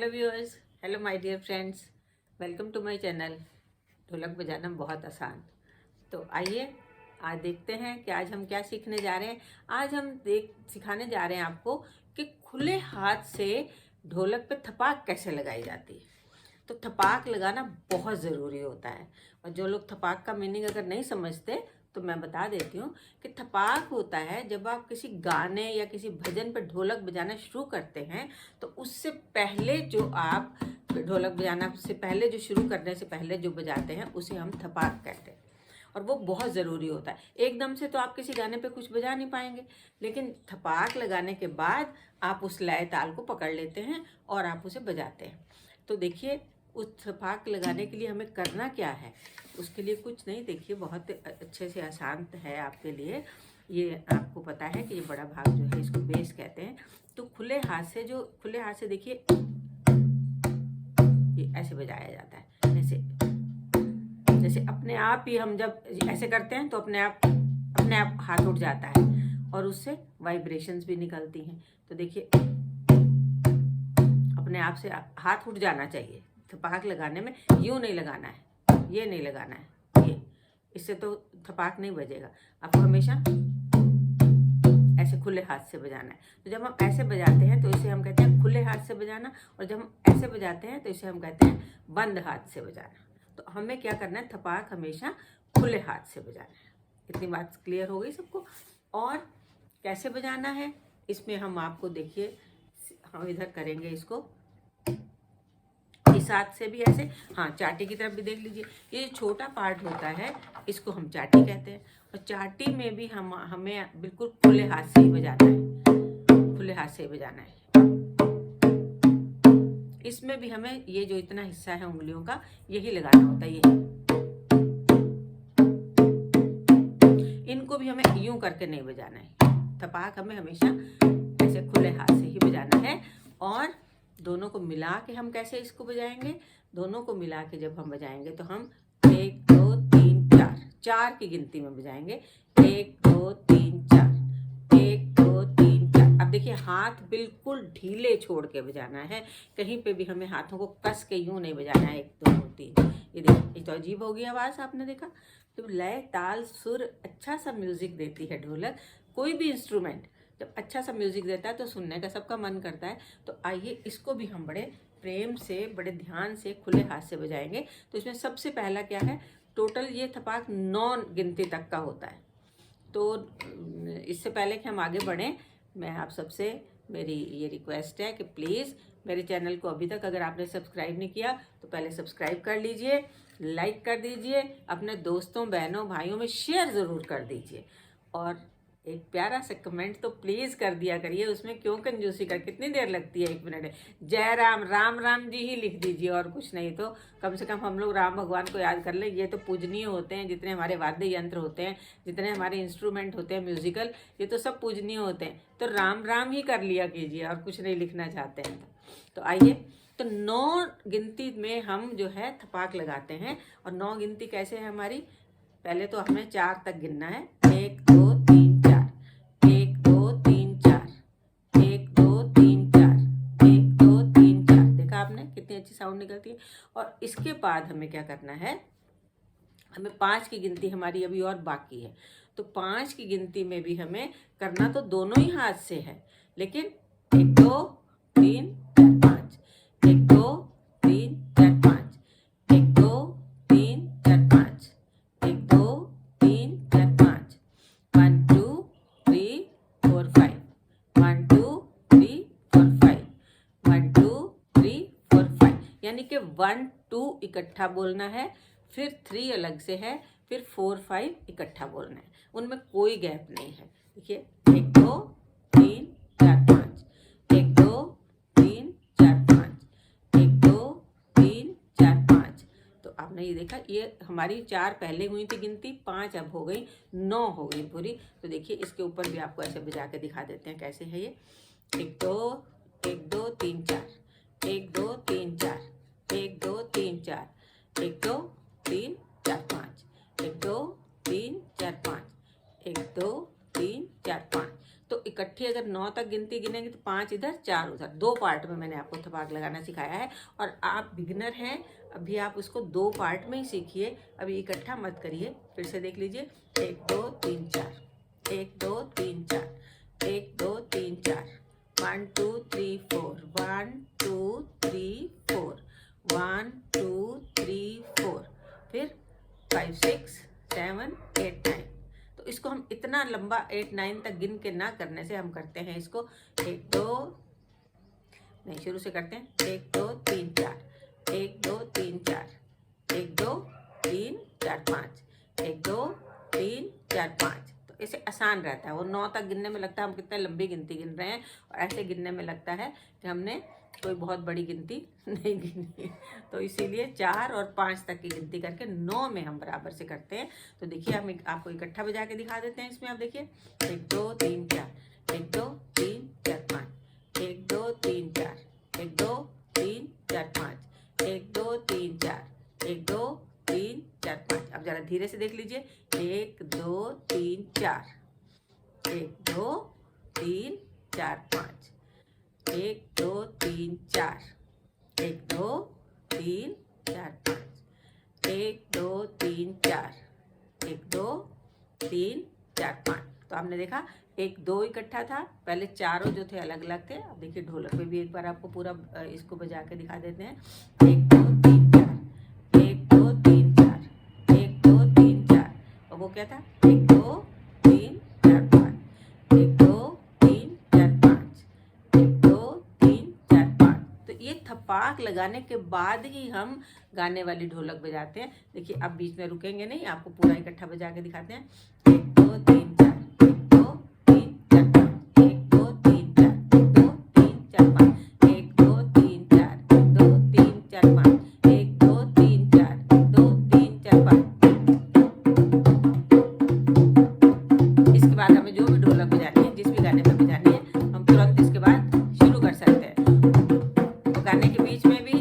Hello viewers, hello my dear friends, welcome to my channel. ढोलक बजाना बहुत आसान। तो आइए आज देखते हैं कि आज हम क्या सीखने जा रहे हैं। आज हम सिखाने जा रहे हैं आपको कि खुले हाथ से ढोलक पे थपाक कैसे लगाई जाती है। तो थपाक लगाना बहुत ज़रूरी होता है, और जो लोग थपाक का मीनिंग अगर नहीं समझते तो मैं बता देती हूँ कि थपाक होता है जब आप किसी गाने या किसी भजन पर ढोलक बजाना शुरू करते हैं, तो उससे पहले जो आप ढोलक बजाना से पहले जो शुरू करने से पहले जो बजाते हैं उसे हम थपाक कहते हैं। और वो बहुत ज़रूरी होता है। एकदम से तो आप किसी गाने पे कुछ बजा नहीं पाएंगे, लेकिन थपाक लगाने के बाद आप उस लय ताल को पकड़ लेते हैं और आप उसे बजाते हैं। तो देखिए, उस थपाक लगाने के लिए हमें करना क्या है। उसके लिए कुछ नहीं, देखिए बहुत अच्छे से आसान है आपके लिए। ये आपको पता है कि ये बड़ा भाग जो है इसको बेस कहते हैं। तो खुले हाथ से देखिए ये ऐसे बजाया जाता है। जैसे अपने आप ही हम जब ऐसे करते हैं तो अपने आप हाथ उठ जाता है और उससे वाइब्रेशंस भी निकलती हैं। तो देखिए अपने आप से हाथ उठ जाना चाहिए। थपाक लगाने में यूं नहीं लगाना है, ये नहीं लगाना है, ये इससे तो थपाक नहीं बजेगा। आपको हमेशा ऐसे खुले हाथ से बजाना है। तो जब हम ऐसे बजाते हैं तो इसे हम कहते हैं खुले हाथ से बजाना, और जब हम ऐसे बजाते हैं तो इसे हम कहते हैं बंद हाथ से बजाना। तो हमें क्या करना है, थपाक हमेशा खुले हाथ से बजाना है। इतनी बात क्लियर हो गई सबको। और कैसे बजाना है इसमें हम आपको देखिए, हम इधर करेंगे इसको इस हाथ से भी ऐसे, हाँ चाटी की तरफ भी देख लीजिए। ये छोटा पार्ट होता है इसको हम चाटी कहते हैं। और चाटी में भी हमें बिल्कुल खुले हाथ से ही बजाना है, खुले हाथ से ही बजाना है। इसमें भी हमें ये जो इतना हिस्सा है उंगलियों का, यही लगाना होता है। यही इनको भी हमें यूं करके नहीं बजाना है। थपाक हमें हमेशा ऐसे खुले हाथ से ही बजाना है। और दोनों को मिला के हम कैसे इसको बजाएंगे, दोनों को मिला के जब हम बजाएंगे तो हम 1 2 3 4 4 की गिनती में बजाएंगे। 1 2 3 4, 1 2 3 4। अब देखिए हाथ बिल्कुल ढीले छोड़ के बजाना है, कहीं पे भी हमें हाथों को कस के यूं नहीं बजाना है। 1 2 3। ये देखिए, ये तो अजीब हो गई आवाज, आपने देखा। तो लय ताल सुर अच्छा सा म्यूजिक देती है ढोलक। कोई भी इंस्ट्रूमेंट जब अच्छा सा म्यूजिक देता है तो सुनने का सबका मन करता है। तो आइए इसको भी हम बड़े प्रेम से, बड़े ध्यान से, खुले हाथ से बजाएंगे। तो इसमें सबसे पहला क्या है, टोटल ये थपाक 9 गिनती तक का होता है। तो इससे पहले कि हम आगे बढ़ें, मैं आप सबसे मेरी ये रिक्वेस्ट है कि प्लीज़ मेरे चैनल को अभी तक अगर आपने सब्सक्राइब नहीं किया तो पहले सब्सक्राइब कर लीजिए, लाइक कर दीजिए, अपने दोस्तों बहनों भाइयों में शेयर ज़रूर कर दीजिए, और एक प्यारा सा कमेंट तो प्लीज़ कर दिया करिए। उसमें क्यों कंजूसी कर, कितनी देर लगती है, 1 मिनट है। जय राम, राम राम जी ही लिख दीजिए, और कुछ नहीं तो कम से कम हम लोग राम भगवान को याद कर लें। ये तो पूजनीय होते हैं, जितने हमारे वाद्य यंत्र होते हैं, जितने हमारे इंस्ट्रूमेंट होते हैं म्यूजिकल, ये तो सब पूजनीय होते हैं। तो राम राम ही कर लिया कीजिए, और कुछ नहीं लिखना चाहते हैं तो आइए। तो 9 गिनती में हम जो है थपाक लगाते हैं। और 9 गिनती कैसे है हमारी, पहले तो हमें 4 तक गिनना है। 1 2 3 4, 1 2 3 4, 1 2 3 4, 1 2 3 4। देखा आपने कितनी अच्छी साउंड निकलती है। और इसके बाद हमें क्या करना है, हमें 5 की गिनती हमारी अभी और बाकी है। तो 5 की गिनती में भी हमें करना तो दोनों ही हाथ से है, लेकिन 1 2 3 4 5, 1 2 3 4 5, 1 2 3 4 5, 1 2 3 4 5, 1 2 3 4 5, 1 2 3 4 5, 1 2 3 4 5। यानी कि 1 2 इकट्ठा बोलना है, फिर 3 अलग से है, फिर 4 5 इकट्ठा बोलना है। उनमें कोई गैप नहीं है। देखिए 1 2 3 4 5, 1 2 3 4 5, 1 2 3 4 5। तो आपने ये देखा, ये हमारी 4 पहले हुई थी गिनती, 5 अब हो गई, 9 हो गई पूरी। तो देखिए इसके ऊपर भी आपको ऐसे बजा के दिखा देते हैं कैसे है ये। 1 2 1 2 3 4, 1 2 3 4, 1 2 3 4, 1 2 3 4 5, 1 2 3 4 5, 1 2 3 4 5। तो इकट्ठी अगर 9 तक गिनती गिनेंगे तो 5 इधर 4 उधर, 2 पार्ट में मैंने आपको थपाक लगाना सिखाया है। और आप बिगिनर हैं, अभी आप उसको 2 पार्ट में ही सीखिए, अभी इकट्ठा मत करिए। फिर से देख लीजिए, 1 2 3 4, 1 2 3 4, 1 2 3 4, 1 2 3 4, 1 2 3 4, 1 2 3 4, फिर 5 6 7 8 9। तो इसको हम इतना लंबा 8 9 तक गिन के ना करने से हम करते हैं इसको 1 2, नहीं शुरू से करते हैं, 1 2 3 4, 1 2 3 4, 1 2 3 4 5, 1 2 3 4 5। तो इसे आसान रहता है, वो 9 तक गिनने में लगता है हम कितने लंबी गिनती गिन रहे हैं, और ऐसे गिनने में लगता है कि हमने कोई बहुत बड़ी गिनती नहीं गिनी। तो इसीलिए 4 और 5 तक की गिनती करके 9 में हम बराबर से करते हैं। तो देखिए हम आपको इकट्ठा बजा के दिखा देते हैं। इसमें आप देखिए, 1 2 3 4, 1 2 3 4 5, 1 2 3 4, 1 2 3 4 5, 1 2 3 4, 1 2 3 4 5। अब जरा धीरे से देख लीजिए, 1 2 3 4, 1 2 3 4 5, 1 2 3 4, 1 2 3 4 5, 1 2 3 4, 1 2 3 4 5। तो आपने देखा 1 2 इकट्ठा था, पहले चारों जो थे अलग अलग थे। अब देखिए ढोलक पे भी एक बार आपको पूरा इसको बजा के दिखा देते हैं। 1 2 3 4, 1 2 3 4, 1 2 3 4, और वो क्या था, 1 2 3 4 5, 1 2 3 4 5, 1 2 3 4 5। तो ये थपाक लगाने के बाद ही हम गाने वाली ढोलक बजाते हैं। देखिए अब बीच में रुकेंगे नहीं, आपको पूरा इकट्ठा बजा के दिखाते हैं। 1 2 3 4, 1 2 3 4 5, 1 2 3 4, 1 2 3 4 5, 1 2 3 4, 1 2 3 4 5, 1 2 3 4, 1 2 3 4 5। इसके बाद हमें जो भी ढोलक बजानी है, जिस भी गाने पे बजानी है, हम तुरंत इसके बाद शुरू कर सकते हैं। तो गाने के बीच में भी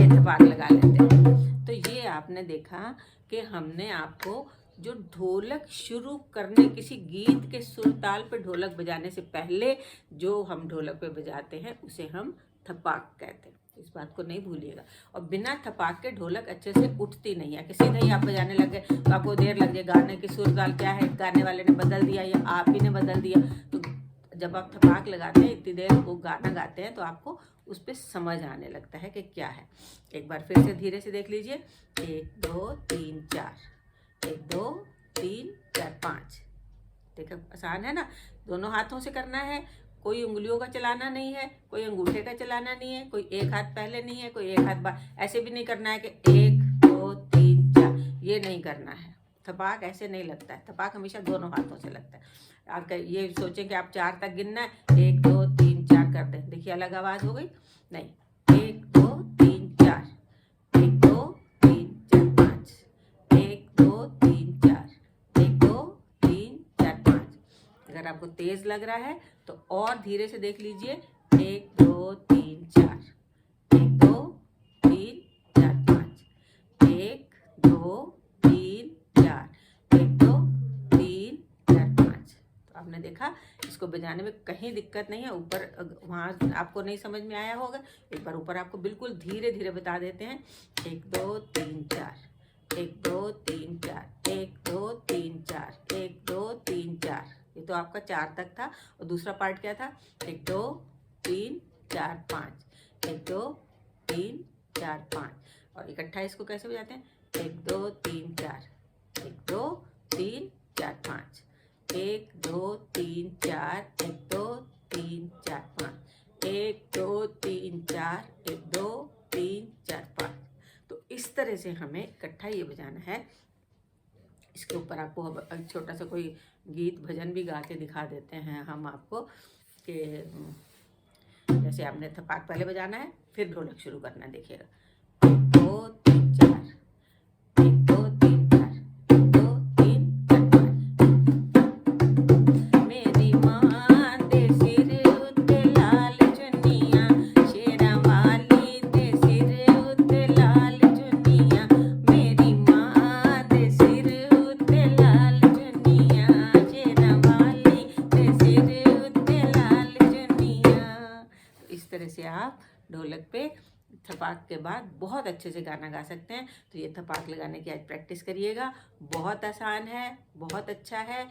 ये थपाक लगा लेते हैं। तो ये आपने देखा कि हमने आपको जो ढोलक शुरू करने, किसी गीत के सुर ताल पे ढोलक बजाने से पहले जो हम ढोलक पे बजाते हैं उसे हम थपाक कहते हैं। इस बात को नहीं भूलिएगा। और बिना थपाक के ढोलक अच्छे से उठती नहीं है कि सीधे ही आप बजाने लग गए तो आपको देर लग जाए। गाने की सुर ताल क्या है, गाने वाले ने बदल दिया या आप ही ने बदल दिया। तो जब आप थपाक लगाते हैं, इतनी देर वो गाना गाते हैं, तो आपको उस पर समझ आने लगता है कि क्या है। एक बार फिर से धीरे से देख लीजिए, 1 2 3 4, 1 2 3 4 5। देखो आसान है ना, दोनों हाथों से करना है, कोई उंगलियों का चलाना नहीं है, कोई अंगूठे का चलाना नहीं है, कोई एक हाथ पहले नहीं है, कोई एक हाथ बाद। ऐसे भी नहीं करना है कि 1 2 3 4, ये नहीं करना है। थपाक ऐसे नहीं लगता है, थपाक हमेशा दोनों हाथों से लगता है। आप ये सोचें कि आप 4 तक गिनना है, 1 2 3 4 कर दें, देखिए अलग आवाज हो गई। नहीं, 1 2 3 4, 1 2 3 4 5, 1 2 3 4, 1 2 3 4 5। अगर आपको तेज लग रहा है तो और धीरे से देख लीजिए, 1 2 3 4, 1 2 3 4 5, 1 2 3 4, 1 2 3 4 5। तो आपने देखा इसको बजाने में कहीं दिक्कत नहीं है। ऊपर वहाँ आपको नहीं समझ में आया होगा, एक बार ऊपर आपको बिल्कुल धीरे धीरे बता देते हैं। 1 2 3 4, 1 2 3 4, 1 2 3 4, 1 2 3 4। ये तो आपका 4 तक था। और दूसरा पार्ट क्या था, 1 2 3 4 5, 1 2 3 4 5। और इकट्ठा इसको कैसे बजाते हैं, 1 2 3 4, 1 2 3 4 5, 1 2 3 4, 1 2 3 4 5, 1 2 3 4, 1 2 3 4 5। तो इस तरह से हमें इकट्ठा ये बजाना है। इसके ऊपर आपको अब छोटा सा कोई गीत भजन भी गा के दिखा देते हैं हम आपको, कि जैसे आपने थपाक पहले बजाना है, फिर ढोलक शुरू करना है। देखिएगा, 1 2 3 4, 1 2 3 4, 1 2 3 4 5। मेरी माँ दे सिर उत्ते लाल चुन्नियाँ, शेरा वाली दे सिर उत्ते लाल चुन्नियाँ। मेरी माँ दे सिर उत्ते लाल चुन्नियाँ, शेरा वाली से आप ढोलक पे थपाक के बाद बहुत अच्छे से गाना गा सकते हैं। तो ये थपाक लगाने की आज प्रैक्टिस करिएगा, बहुत आसान है, बहुत अच्छा है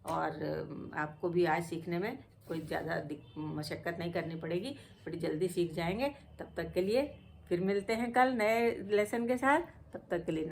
और आपको भी आज सीखने में कोई ज़्यादा मशक्क़त नहीं करनी पड़ेगी, बड़ी जल्दी सीख जाएंगे। तब तक के लिए फिर मिलते हैं कल नए लेसन के साथ, तब तक के लिए